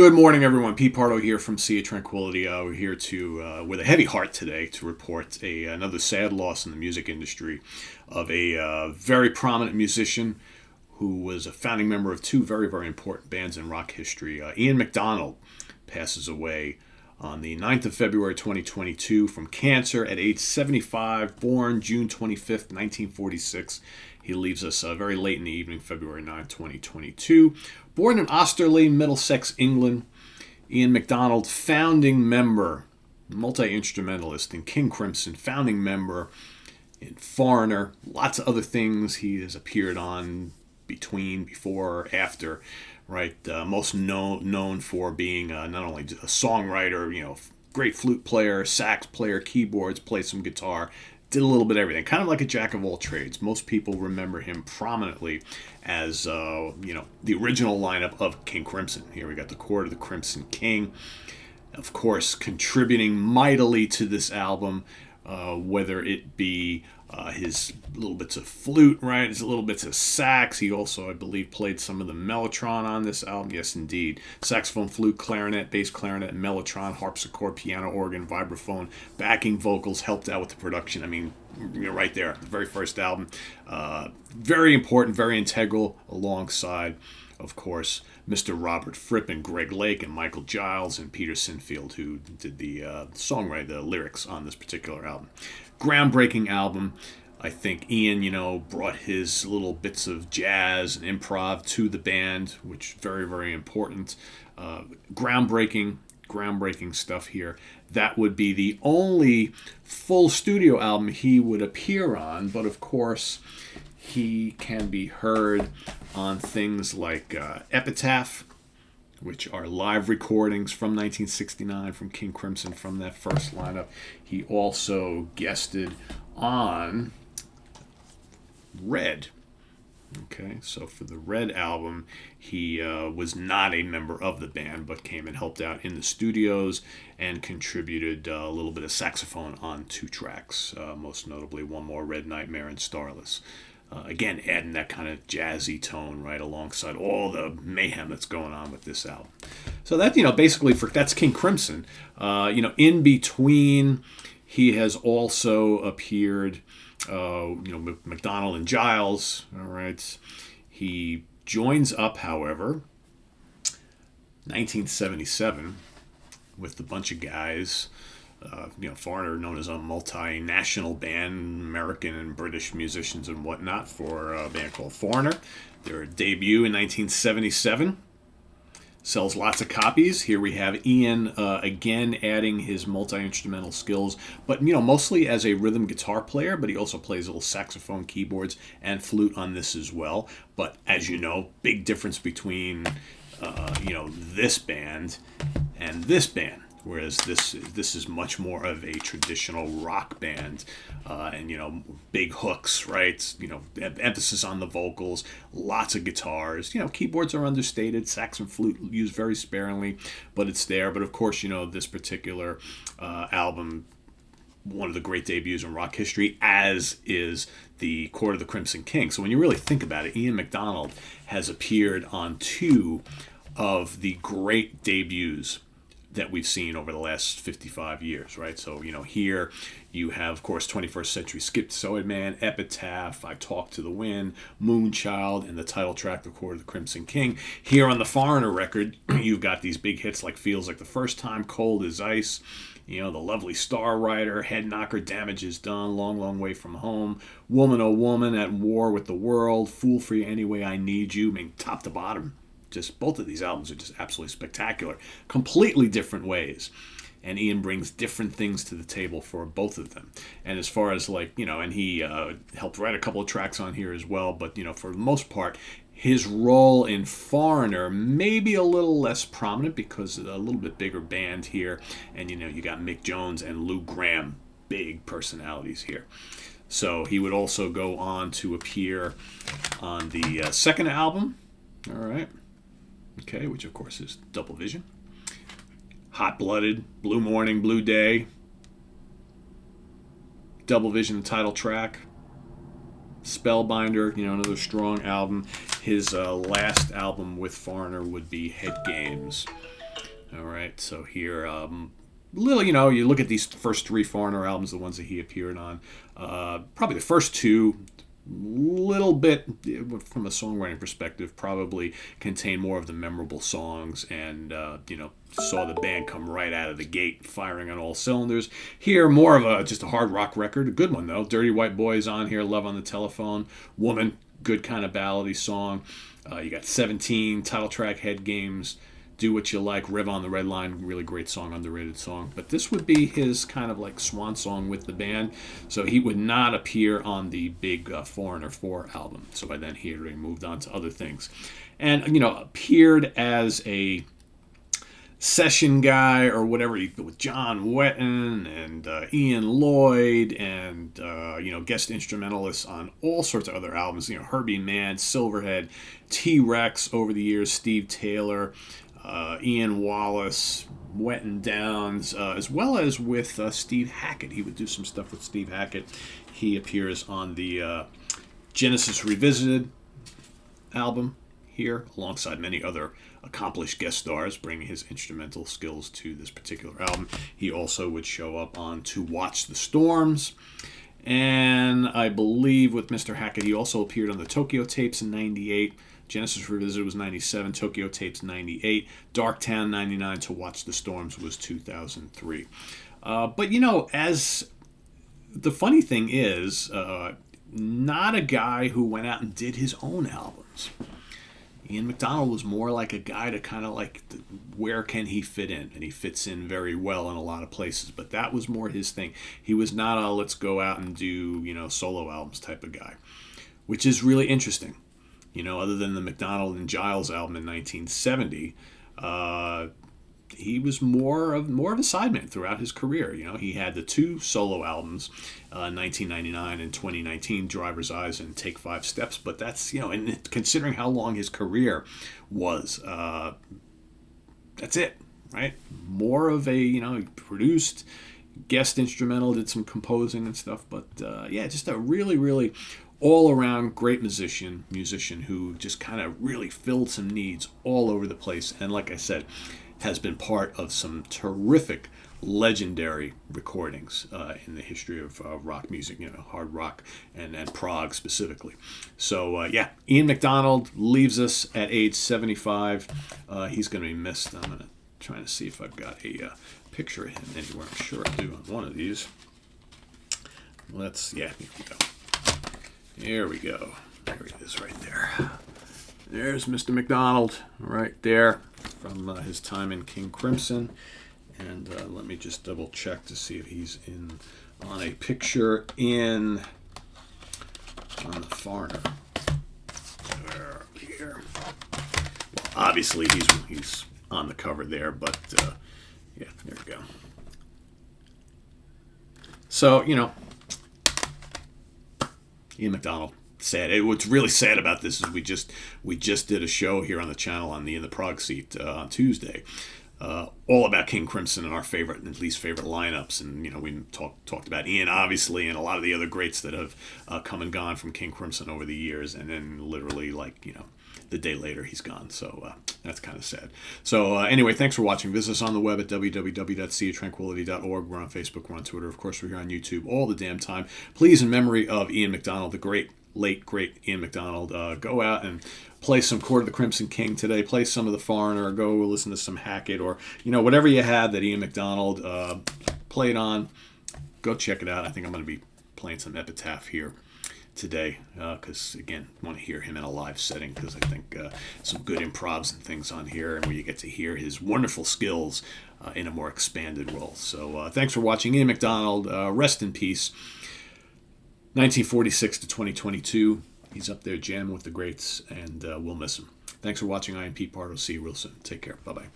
Good morning, everyone. Pete Pardo here from Sea of Tranquility. We're here with a heavy heart today, to report another sad loss in the music industry of a very prominent musician who was a founding member of two very, very important bands in rock history. Ian McDonald passes away on the 9th of February 2022 from cancer at age 75, born June 25th, 1946. He leaves us very late in the evening, February 9th, 2022. Born in Osterley, Middlesex, England, Ian McDonald, founding member, multi-instrumentalist in King Crimson, founding member in Foreigner, lots of other things he has appeared on between, before, after, right? Most known for being not only a songwriter, great flute player, sax player, keyboards, played some guitar, did a little bit of everything, kind of like a jack of all trades. Most people remember him prominently as, the original lineup of King Crimson. Here we got the Court of the Crimson King, of course, contributing mightily to this album, whether it be his little bits of flute, right? His little bits of sax. He also, I believe, played some of the mellotron on this album. Yes, indeed. Saxophone, flute, clarinet, bass clarinet, mellotron, harpsichord, piano, organ, vibraphone, backing vocals, helped out with the production. I mean, right there, the very first album. Very important, very integral, alongside, of course, Mr. Robert Fripp and Greg Lake and Michael Giles and Peter Sinfield, who did the songwriting, the lyrics on this particular album. Groundbreaking album. I think Ian, brought his little bits of jazz and improv to the band, which is very, very important. Groundbreaking stuff here. That would be the only full studio album he would appear on, but of course, he can be heard on things like Epitaph, which are live recordings from 1969 from King Crimson, from that first lineup. He also guested on Red. Okay, so for the Red album, he was not a member of the band, but came and helped out in the studios and contributed a little bit of saxophone on two tracks, most notably One More Red Nightmare and Starless. Again, adding that kind of jazzy tone right alongside all the mayhem that's going on with this album. So that, basically that's King Crimson. In between, he has also appeared, McDonald and Giles. All right. He joins up, however, 1977 with a bunch of guys. Foreigner, known as a multinational band, American and British musicians and whatnot, for a band called Foreigner. Their debut in 1977 sells lots of copies. Here we have Ian again adding his multi-instrumental skills, but mostly as a rhythm guitar player, but he also plays a little saxophone, keyboards, and flute on this as well. But as you know, big difference between this band and this band. Whereas this is much more of a traditional rock band, and big hooks, right? Emphasis on the vocals, lots of guitars. Keyboards are understated, sax and flute used very sparingly, but it's there. But of course, this particular album, one of the great debuts in rock history, as is the Court of the Crimson King. So when you really think about it, Ian McDonald has appeared on two of the great debuts that we've seen over the last 55 years, right? So, here you have, of course, 21st Century Schizoid Man, Epitaph, I Talk to the Wind, Moonchild, and the title track, The Court of the Crimson King. Here on the Foreigner record, you've got these big hits like Feels Like the First Time, Cold as Ice, The Lovely Star Rider, Head Knocker, Damage is Done, Long, Long Way from Home, Woman, Oh Woman, At War with the World, Fool for You Anyway, I Need You. I mean, top to bottom. Just both of these albums are just absolutely spectacular. Completely different ways. And Ian brings different things to the table for both of them. And as far as and he helped write a couple of tracks on here as well. But, for the most part, his role in Foreigner may be a little less prominent because a little bit bigger band here. And, you got Mick Jones and Lou Gramm, big personalities here. So he would also go on to appear on the second album. All right. Okay, which of course is Double Vision. Hot Blooded, Blue Morning, Blue Day. Double Vision title track. Spellbinder, another strong album. His last album with Foreigner would be Head Games. All right, so here, little, you look at these first three Foreigner albums, the ones that he appeared on. Probably the first two, little bit from a songwriting perspective, probably contain more of the memorable songs, and saw the band come right out of the gate firing on all cylinders. Here, more of just a hard rock record, a good one though. Dirty White Boys on here, Love on the Telephone, Woman, good kind of ballady song. You got 17, title track, Head Games, Do What You Like, Riv on the Red Line, really great song, underrated song. But this would be his kind of like swan song with the band. So he would not appear on the big Foreigner 4 album. So by then he had moved on to other things. And, appeared as a session guy or whatever with John Wetton and Ian Lloyd and guest instrumentalists on all sorts of other albums. Herbie Mann, Silverhead, T-Rex over the years, Steve Taylor, Ian Wallace, Wetton Downs, as well as with Steve Hackett. He would do some stuff with Steve Hackett. He appears on the Genesis Revisited album here, alongside many other accomplished guest stars, bringing his instrumental skills to this particular album. He also would show up on To Watch the Storms, and I believe with Mr. Hackett he also appeared on the Tokyo Tapes in 98. Genesis Revisited was 97, Tokyo Tapes 98, Darktown 99, To Watch the Storms was 2003. But as the funny thing is, not a guy who went out and did his own albums. Ian McDonald was more like a guy to kind of like, where can he fit in? And he fits in very well in a lot of places, but that was more his thing. He was not a let's go out and do, solo albums type of guy, which is really interesting. Other than the McDonald and Giles album in 1970, he was more of a sideman throughout his career. He had the two solo albums, 1999 and 2019, Driver's Eyes and Take 5 Steps. But that's, and considering how long his career was, that's it, right? More of a, he produced, guest instrumental, did some composing and stuff. But just a really, really all-around great musician who just kind of really filled some needs all over the place. And like I said, has been part of some terrific, legendary recordings in the history of rock music, hard rock and prog specifically. So, Ian McDonald leaves us at age 75. He's going to be missed. I'm going to try to see if I've got a picture of him anywhere. I'm sure I do on one of these. Here we go. There we go. There he is right there. There's Mr. McDonald right there from his time in King Crimson. And let me just double check to see if he's on a picture on the Foreigner. Here. Well, obviously he's on the cover there, but there we go. So, Ian McDonald, sad. What's really sad about this is we just did a show here on the channel on the In the Prog Seat on Tuesday, all about King Crimson and our favorite and least favorite lineups. And we talked about Ian obviously and a lot of the other greats that have come and gone from King Crimson over the years. And then literally the day later he's gone. So that's kind of sad. So anyway, thanks for watching. Visit us on the web at www.seatranquility.org. We're on Facebook. We're on Twitter. Of course, we're here on YouTube all the damn time. Please, in memory of Ian McDonald, the late great Ian McDonald, go out and play some Court of the Crimson King today. Play some of the Foreigner. Go listen to some Hackett or whatever you had that Ian McDonald played on. Go check it out. I think I'm going to be playing some Epitaph here today because again, I want to hear him in a live setting because I think some good improvs and things on here, and where you get to hear his wonderful skills in a more expanded role. So thanks for watching. Ian McDonald, rest in peace. 1946 to 2022. He's up there jamming with the greats, and we'll miss him. Thanks for watching. I am Pete Pardo. See you real soon. Take care. Bye-bye.